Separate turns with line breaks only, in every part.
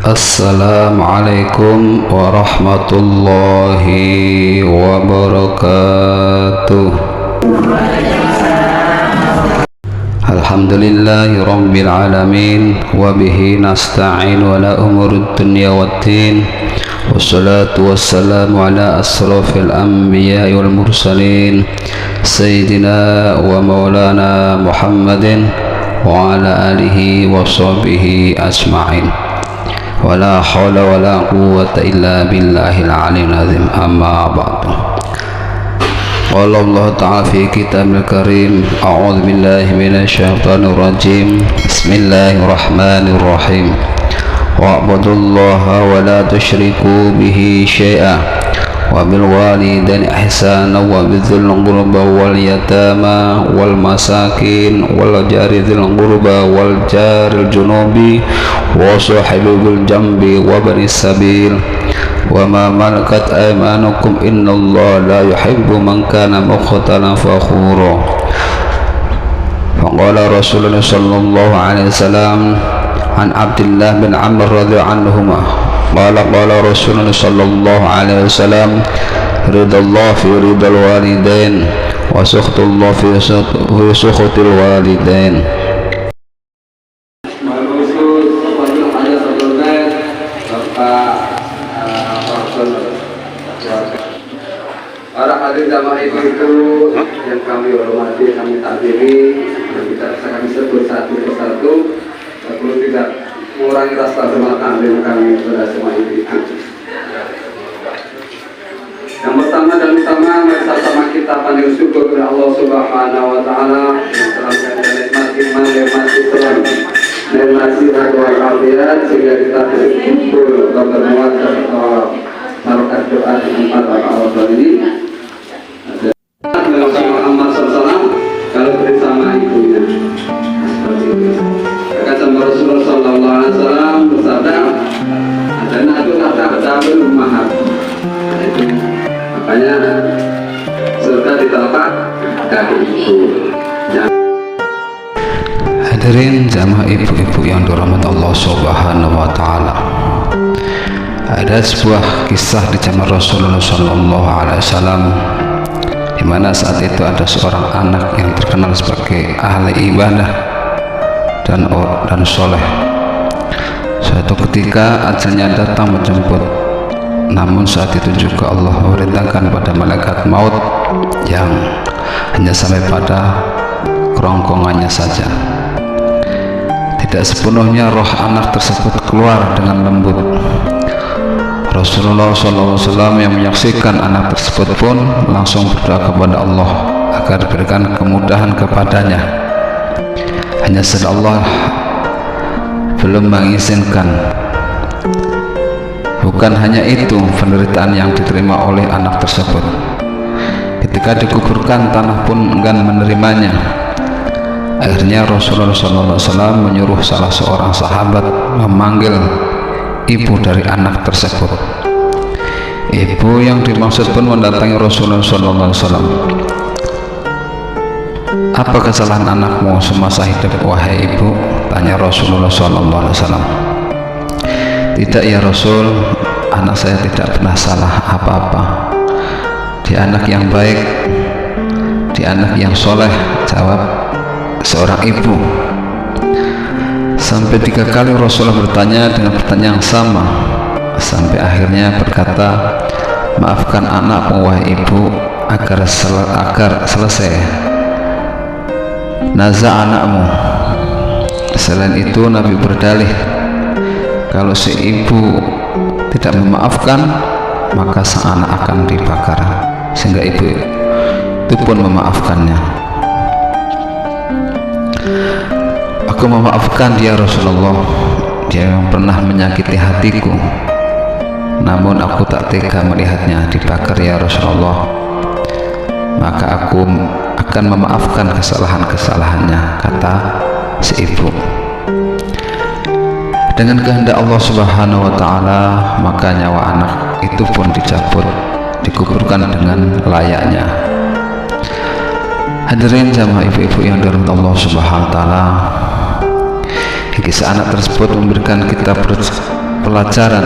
Assalamualaikum warahmatullahi wabarakatuh. Alhamdulillahi rabbil alamin, wabihi nasta'in wala umurud dunya waddin, wassalatu wassalamu ala asrafil anbiya wal mursalin, sayyidina wa maulana Muhammadin wa ala alihi wa sahbihi ajma'in. Wala hawla wala quwwata illa billahil aliyyil azim. Amma ba'du. Qala Allah ta'ala fi kitabil karim, a'udzu billahi minasyaitonir rajim. Bismillahirrahmanirrahim. Wa'budullaha wa la tusyriku bihi syai'a wa bil walidayni ihsana wa bidzil qurba wal yatama wal masakin wal jari dzil qurba wal jaril junubi wa sahibi bil jambi wa bani sabil wa ma malakat aymanukum innallaha la yuhibbu man kana mukhtalan fakhura. Faqala Rasulullah sallallahu alaihi wasallam an Abdullah bin Amr radhiyallahu anhuma qala Rasulullah sallallahu alaihi wasallam ridallah fi ridal walidain wa sukhtullah fi sukhtil walidain.
Para hadirin jamaah ibu-ibu yang kami hormati, kami takdiri, dan tidak bisa kami sebut satu persatu, perlu tidak mengurangi rasa hormat kami kepada semua ibu-ibu. Yang pertama dan utama, mari sama kita pandang syukur kepada Allah Subhanahu Wa Taala yang telah menikmati iman, menikmati Islam, menikmati hadirat walafiat sehingga kita berkumpul dan bermuatan melakukan doa di tempat Allah ini. Muhammad SAW kalau bersama ibunya seperti itu. Kata Rasulullah SAW bersabda, ada nadu kata ummahat. Itu makanya surga di telapak kaki ibu.
Hadirin jamaah ibu-ibu yang dirahmati Allah Subhanahu wa taala. Ada sebuah kisah di zaman Rasulullah sallallahu alaihi wasallam di mana saat itu ada seorang anak yang terkenal sebagai ahli ibadah dan soleh. Suatu ketika ajalnya datang menjemput, namun saat itu juga Allah memerintahkan pada malaikat maut yang hanya sampai pada kerongkongannya saja. Tidak sepenuhnya roh anak tersebut keluar dengan lembut. Rasulullah SAW yang menyaksikan anak tersebut pun langsung berdoa kepada Allah agar diberikan kemudahan kepadanya. Hanya saja Allah belum mengizinkan. Bukan hanya itu penderitaan yang diterima oleh anak tersebut. Ketika dikuburkan, tanah pun enggan menerimanya. Akhirnya Rasulullah SAW menyuruh salah seorang sahabat memanggil ibu dari anak tersebut. Ibu yang dimaksud pun mendatangi Rasulullah SAW. Apa kesalahan anakmu semasa hidup wahai ibu? Tanya Rasulullah SAW. Tidak ya Rasul, anak saya tidak pernah salah apa-apa. Dia anak yang baik, dia anak yang soleh, jawab seorang ibu. Sampai 3 kali Rasulullah bertanya dengan pertanyaan yang sama, sampai akhirnya berkata, maafkan anakmu wahai ibu agar selesai naza anakmu. Selain itu Nabi berdalih, kalau si ibu tidak memaafkan maka sang anak akan dibakar, sehingga ibu itu pun memaafkannya. Aku memaafkan dia Rasulullah, dia yang pernah menyakiti hatiku, namun aku tak tega melihatnya dibakar ya Rasulullah. Maka aku akan memaafkan kesalahan-kesalahannya, kata si ibu. Dengan kehendak Allah Subhanahu wa taala, maka nyawa anak itu pun dicabut, dikuburkan dengan layaknya. Hadirin jamaah ibu-ibu yang dirahmati Allah Subhanahu wa taala, kisah anak tersebut memberikan kita pelajaran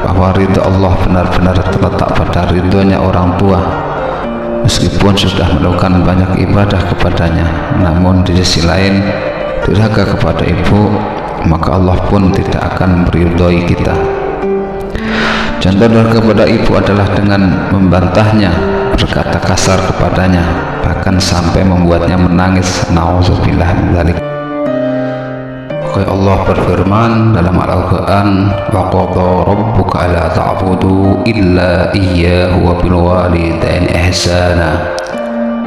bahwa ridho Allah benar-benar terletak pada ridhonya orang tua. Meskipun sudah melakukan banyak ibadah kepadanya, namun di sisi lain durhaka kepada ibu, maka Allah pun tidak akan meridhoi kita. Contoh durhaka kepada ibu adalah dengan membantahnya, berkata kasar kepadanya, bahkan sampai membuatnya menangis. Nauzubillah min dzalik. Allah berfirman dalam Al-Quran, wa qadha rabbuka alla ta'budu illa iyyahu wa bil walidaini ihsana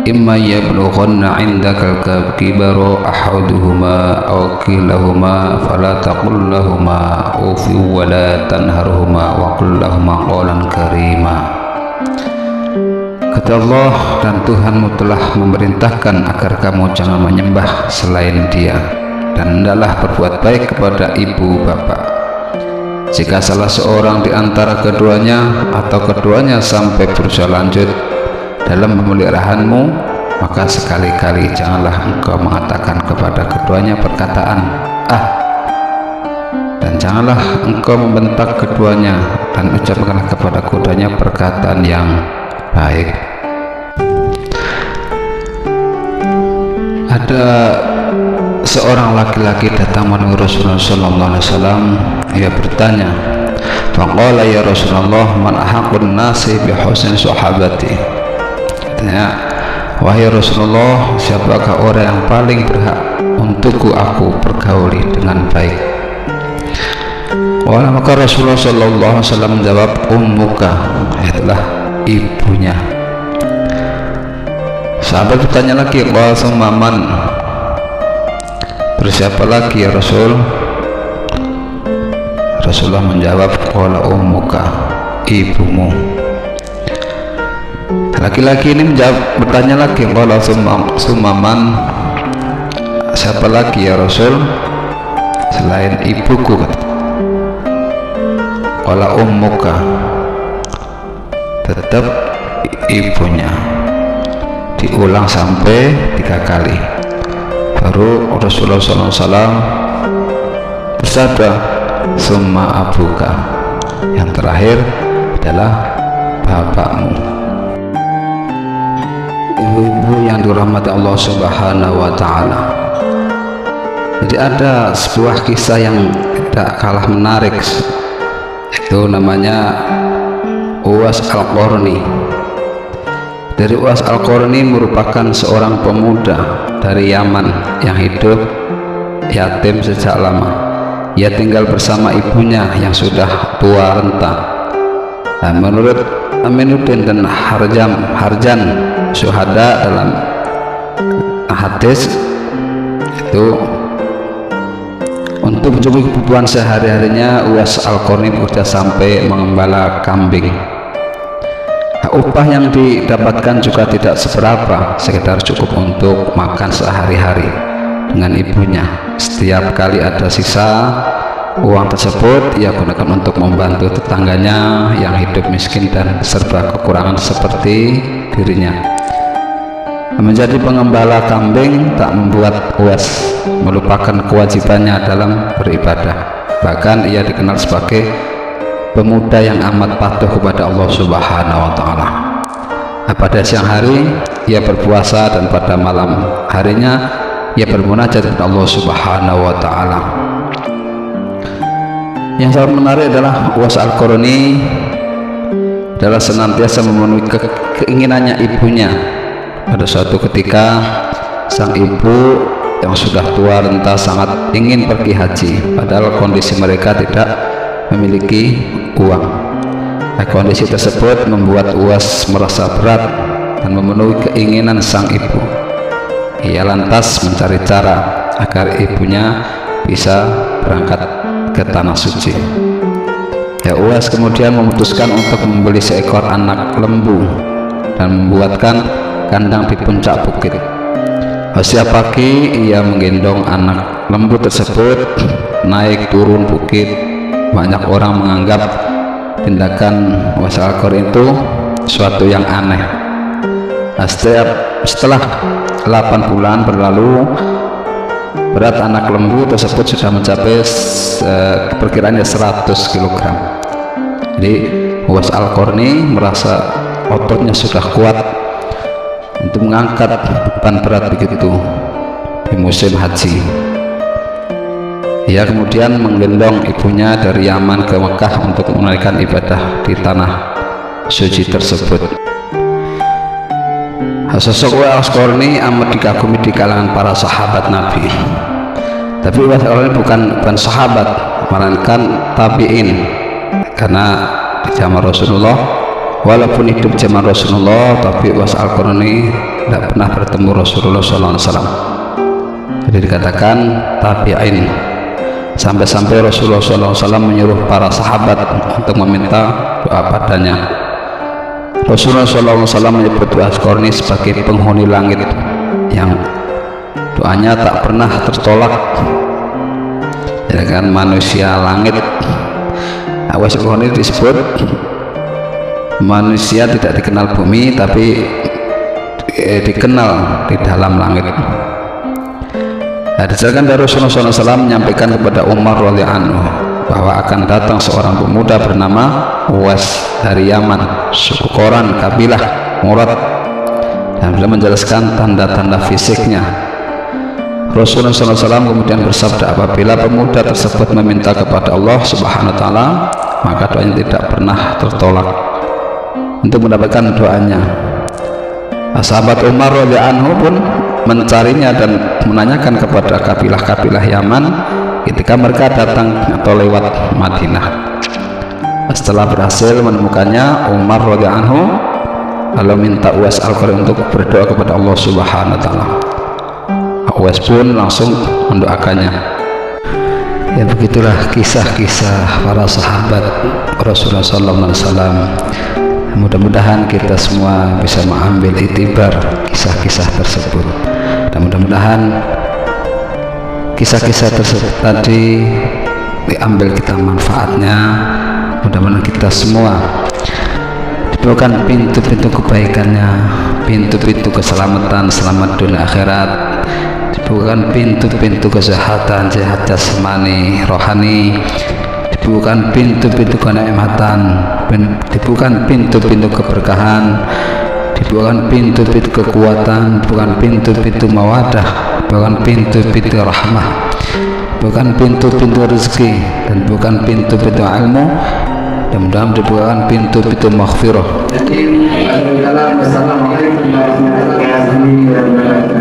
imma yablughanna 'indaka al-kibara ahaduhuma aw kilahuma fala taqul lahumā uff wa la tanharhumā wa qul lahumā qawlan karīmā. Kata Allah, dan Tuhanmu telah memerintahkan agar kamu jangan menyembah selain Dia, dan hendaklah berbuat baik kepada ibu bapak. Jika salah seorang di antara keduanya atau keduanya sampai berusaha lanjut dalam memeliharaanmu, maka sekali-kali janganlah engkau mengatakan kepada keduanya perkataan "ah", dan janganlah engkau membentak keduanya, dan ucapkanlah kepada keduanya perkataan yang baik. Ada seorang laki-laki datang menemui Rasulullah sallallahu alaihi wasallam. Ia bertanya, faqala ya Rasulullah, man ahaqqun nasi bi husni sahabati. Katanya, wahai Rasulullah, siapakah orang yang paling berhak untukku aku pergauli dengan baik? Maka Rasulullah sallallahu alaihi wasallam menjawab, ummuka, itulah ibunya. Sahabat bertanya lagi, qala summa man, bersiapa lagi ya Rasul? Rasulullah menjawab, qala ummuka, ibumu. Laki-laki ini bertanya lagi, qala summa man, siapa lagi ya Rasul selain ibuku? Qala ummuka, tetap ibunya. Diulang sampai 3 kali. Baru Rasulullah SAW bersabda, summa abuka, yang terakhir adalah bapakmu. Ibu-ibu yang dirahmati Allah Subhanahu wa Ta'ala. Jadi ada sebuah kisah yang tidak kalah menarik, itu namanya Uwais Al-Qarni. Dari Uwais Al-Qarni merupakan seorang pemuda dari Yaman yang hidup yatim sejak lama. Ia tinggal bersama ibunya yang sudah tua renta. Nah, menurut Aminuddin dan Harjan Syuhada dalam hadis itu, untuk mencukupi kebutuhan sehari-harinya Uwais Al-Qarni bekerja sampai mengembala kambing. Upah yang didapatkan juga tidak seberapa, sekitar cukup untuk makan sehari-hari dengan ibunya. Setiap kali ada sisa, uang tersebut ia gunakan untuk membantu tetangganya yang hidup miskin dan serba kekurangan seperti dirinya. Menjadi pengembala kambing tak membuat Uwais melupakan kewajibannya dalam beribadah. Bahkan ia dikenal sebagai pemuda yang amat patuh kepada Allah Subhanahu wa Ta'ala. Pada siang hari ia berpuasa, dan pada malam harinya ia bermunajat kepada Allah Subhanahu wa Ta'ala. Yang sangat menarik adalah Uwais Al-Qarni adalah senantiasa memenuhi keinginannya ibunya. Pada suatu ketika sang ibu yang sudah tua renta sangat ingin pergi haji, padahal kondisi mereka tidak memiliki uang. Nah, kondisi tersebut membuat Uwais merasa berat dan memenuhi keinginan sang ibu. Ia lantas mencari cara agar ibunya bisa berangkat ke tanah suci. Ya, Uwais kemudian memutuskan untuk membeli seekor anak lembu dan membuatkan kandang di puncak bukit. Setiap pagi ia menggendong anak lembu tersebut naik turun bukit. Banyak orang menganggap tindakan Uwais Al-Qarni itu suatu yang aneh. Nah, setelah 8 bulan berlalu, Berat anak lembu tersebut sudah mencapai perkiraannya 100 kg. Jadi Uwais Al-Qarni merasa ototnya sudah kuat untuk mengangkat beban berat begitu di musim haji. Ia kemudian menggendong ibunya dari Yaman ke Mekah untuk menunaikan ibadah di tanah suci tersebut. Sosok Uwais Al-Qarni amat dikagumi di kalangan para sahabat Nabi. Tapi Uwais Al-Qarni bukan sahabat, melainkan tabi'in, karena di zaman Rasulullah, walaupun hidup zaman Rasulullah, tapi Uwais Al-Qarni tidak pernah bertemu Rasulullah SAW. Jadi dikatakan tabi'in, sampai-sampai Rasulullah SAW menyuruh para sahabat untuk meminta doa padanya. Rasulullah SAW menyebut Uwais Al-Qarni sebagai penghuni langit yang doanya tak pernah tertolak, ya kan, manusia langit. Uwais Al-Qarni disebut manusia tidak dikenal bumi, tapi dikenal di dalam langit. Disebutkan dari Rasulullah SAW menyampaikan kepada Umar radhiyallahu anhu bahwa akan datang seorang pemuda bernama Uwais dari Yaman, suku Qoran, kabilah Murad, dan beliau menjelaskan tanda-tanda fisiknya. Rasulullah SAW kemudian bersabda, apabila pemuda tersebut meminta kepada Allah Subhanahu wa Ta'ala, maka doanya tidak pernah tertolak. Untuk mendapatkan doanya, sahabat Umar radhiyallahu anhu pun mencarinya dan menanyakan kepada kabilah-kabilah Yaman ketika mereka datang atau lewat Madinah. Setelah berhasil menemukannya, Umar radhiyallahu anhu lalu minta Uwais Al-Qarni untuk berdoa kepada Allah Subhanahu wa Ta'ala. Uwais pun langsung mendoakannya. Ya, begitulah kisah-kisah para sahabat Rasulullah SAW. Mudah-mudahan kita semua bisa mengambil iktibar kisah-kisah tersebut, dan mudah-mudahan kisah-kisah tersebut tadi diambil kita manfaatnya. Mudah-mudahan kita semua dibukakan pintu-pintu kebaikannya, pintu-pintu keselamatan, selamat dunia akhirat, dibukakan pintu-pintu kesehatan, sehat jasmani, rohani, dibukakan pintu-pintu kenikmatan, dibukakan pintu-pintu keberkahan, dibukakan pintu-pintu kekuatan, bukan pintu-pintu mawadah, bukan pintu-pintu rahmah, bukan pintu-pintu rezeki, dan bukan pintu-pintu ilmu, dan mudah-mudahan dibukakan pintu-pintu maghfirah.
Assalamualaikum warahmatullahi wabarakatuh.